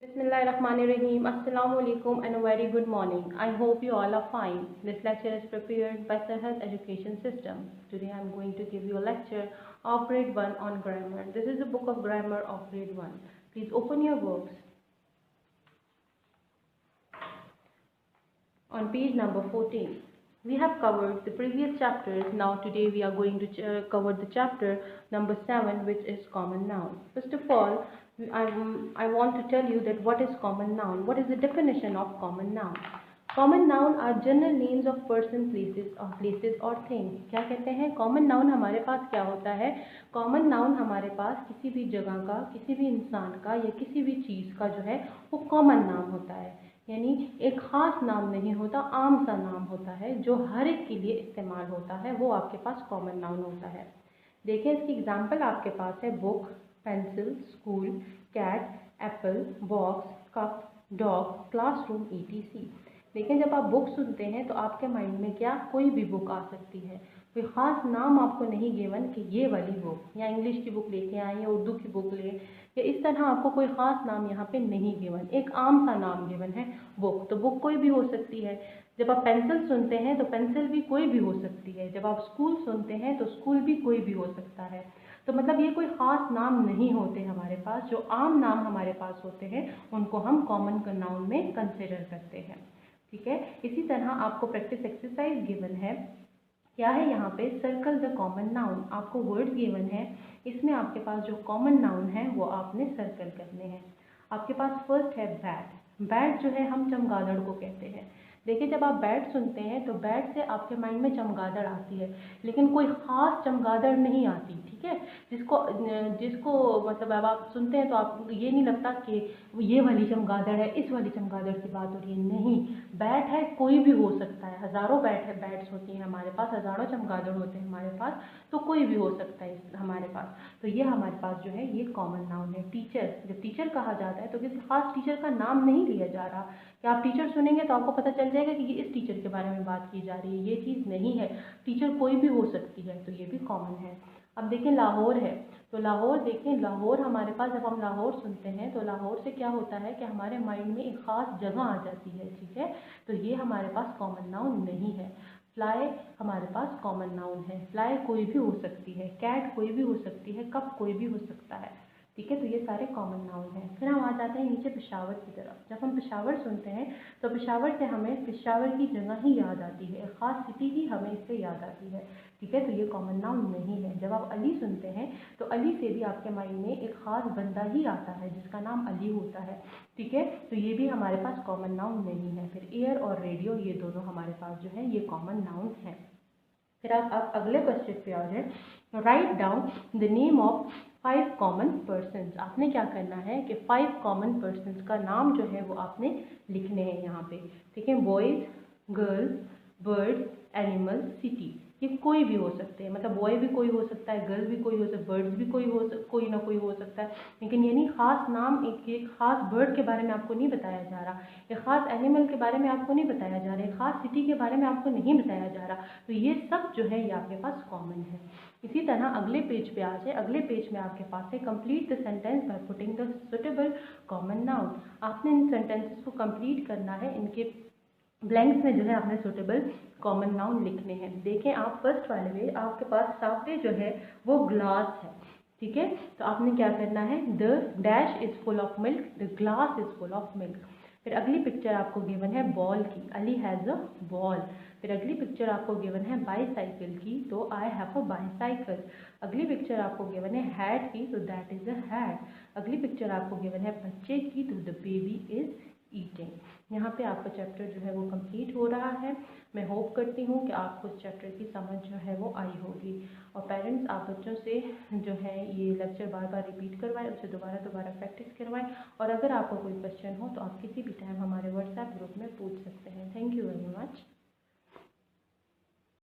Bismillahirrahmanirrahim. Assalamu alaikum and a very good morning. I hope you all are fine. This lecture is prepared by Sarhad Education System. Today I am going to give you a lecture of grade 1 on grammar. This is a book of grammar of grade 1. Please open your books on page number 14. We have covered the previous chapters. Now today we are going to cover the chapter number 7, which is common noun. First of all, I want to tell you that what is common noun. What is the definition of common noun? Common noun are general names of person, places or things. क्या कहते हैं? Common noun हमारे पास क्या होता है? Common noun हमारे पास किसी भी जगह का, किसी भी इंसान का या किसी भी चीज़ का जो है वो कॉमन नाम होता है। यानी एक ख़ास नाम नहीं होता, आम सा नाम होता है जो हर एक के लिए इस्तेमाल होता है, वो आपके पास कॉमन नाउन होता है। देखिए इसकी एग्जांपल आपके पास है book, pencil, school, cat, apple, box, cup, dog, classroom etc। लेकिन जब आप बुक सुनते हैं तो आपके माइंड में क्या कोई भी बुक आ सकती है, कोई ख़ास नाम आपको नहीं गिवन कि ये वाली बुक, या इंग्लिश की बुक लेके आए या उर्दू की बुक ले, या इस तरह आपको कोई ख़ास नाम यहाँ पे नहीं गिवन, एक आम सा नाम गिवन है बुक। तो बुक कोई भी हो सकती है। जब आप पेंसिल सुनते हैं तो पेंसिल भी कोई भी हो सकती है। जब आप स्कूल सुनते हैं तो स्कूल भी कोई भी हो सकता है। तो मतलब ये कोई ख़ास नाम नहीं होते हमारे पास। जो आम नाम हमारे पास होते हैं उनको हम कॉमन नाउन में कंसिडर करते हैं। ठीक है, इसी तरह आपको प्रैक्टिस एक्सरसाइज गिवन है। क्या है यहाँ पे? Circle the common noun. आपको वर्ड गिवन है, इसमें आपके पास जो कॉमन नाउन है वो आपने सर्कल करने हैं। आपके पास फर्स्ट है बैट। बैट जो है हम चमगादड़ को कहते हैं। देखिए जब आप बैट सुनते हैं तो बैट से आपके माइंड में चमगादड़ आती है, लेकिन कोई ख़ास चमगादड़ नहीं आती। ठीक है, जिसको मतलब अब आप सुनते हैं तो आप ये नहीं लगता कि ये वाली चमगादड़ है, इस वाली चमगादड़ की बात हो रही है। नहीं, बैट है कोई भी हो सकता है। हज़ारों बैट्स होती हैं हमारे पास, हज़ारों चमगादड़ होते हैं हमारे पास, तो कोई भी हो सकता है हमारे पास। तो ये हमारे पास जो है ये कॉमन नाउन है। टीचर, जब टीचर कहा जाता है तो किसी खास टीचर का नाम नहीं लिया जा रहा कि आप टीचर सुनेंगे तो आपको पता चल जाएगा कि ये इस टीचर के बारे में बात की जा रही है। ये चीज़ नहीं है, टीचर कोई भी हो सकती है, तो ये भी कॉमन है। अब देखें लाहौर है, तो लाहौर देखें, लाहौर हमारे पास जब हम लाहौर सुनते हैं तो लाहौर से क्या होता है कि हमारे माइंड में एक ख़ास जगह आ जाती है। ठीक है, तो ये हमारे पास कॉमन नाउन नहीं है। फ्लाई हमारे पास कॉमन नाउन है। फ्लाई कोई भी हो सकती है, कैट कोई भी हो सकती है, कप कोई भी हो सकता है। ठीक है, तो ये सारे कॉमन नाउन हैं। फिर हम आ जाते हैं नीचे पेशावर की तरफ। जब हम पेशावर सुनते हैं तो पेशावर से हमें पेशावर की जगह ही याद आती है, एक ख़ास सिटी ही हमें इससे याद आती है। ठीक है, तो ये कॉमन नाउन नहीं है। जब आप अली सुनते हैं तो अली से भी आपके माइंड में एक ख़ास बंदा ही आता है जिसका नाम अली होता है। ठीक है, तो ये भी हमारे पास कॉमन नाउन नहीं है। फिर एयर और रेडियो, ये दोनों हमारे पास जो है ये कॉमन नाउन है। फिर आप अगले क्वेश्चन पे आ जाए। Write down the name of 5 common persons. आपने क्या करना है कि 5 कॉमन पर्सनस का नाम जो है वो आपने लिखने हैं यहाँ पे। ठीक है, boys, girls, birds, animals, city, ये कोई भी हो सकते हैं। मतलब बॉय भी कोई हो सकता है, गर्ल भी कोई हो सकता है, बर्ड्स भी कोई ना कोई हो सकता है। लेकिन यानी ख़ास नाम, एक ख़ास बर्ड के बारे में आपको नहीं बताया जा रहा, एक ख़ास एनिमल के बारे में आपको नहीं बताया जा रहा, एक ख़ास सिटी के बारे में आपको नहीं बताया जा रहा। तो ये सब जो है ये आपके पास कॉमन है। इसी तरह अगले पेज पे आ जाए। अगले पेज में आपके पास है complete the sentence by putting the suitable common noun. आपने इन सेंटेंसेस को कंप्लीट करना है, इनके ब्लैंक्स में जो है आपने सुटेबल कॉमन नाउन लिखने हैं। देखें आप फर्स्ट वाले में आपके पास सामने जो है वो ग्लास है। ठीक है, तो आपने क्या करना है, the dash is full of milk, the glass is full of milk. फिर अगली पिक्चर आपको गिवन है बॉल की, अली हैज़ अ बॉल। फिर अगली पिक्चर आपको गिवन है बाईसाइकिल की, तो आई हैव अ बाईसाइकिल। अगली पिक्चर आपको गिवन है हैट की, तो दैट इज़ अ हैट। अगली पिक्चर आपको गिवन है बच्चे की, तो द बेबी इज़ ईटिंग। यहाँ पे आपका चैप्टर जो है वो कंप्लीट हो रहा है। मैं होप करती हूँ कि आपको इस चैप्टर की समझ जो है वो आई होगी। और पेरेंट्स आप बच्चों से जो है ये लेक्चर बार बार रिपीट करवाएं, उसे दोबारा प्रैक्टिस करवाएं। और अगर आपको कोई क्वेश्चन हो तो आप किसी भी टाइम हमारे व्हाट्सएप ग्रुप में पूछ सकते हैं। Thank you very much.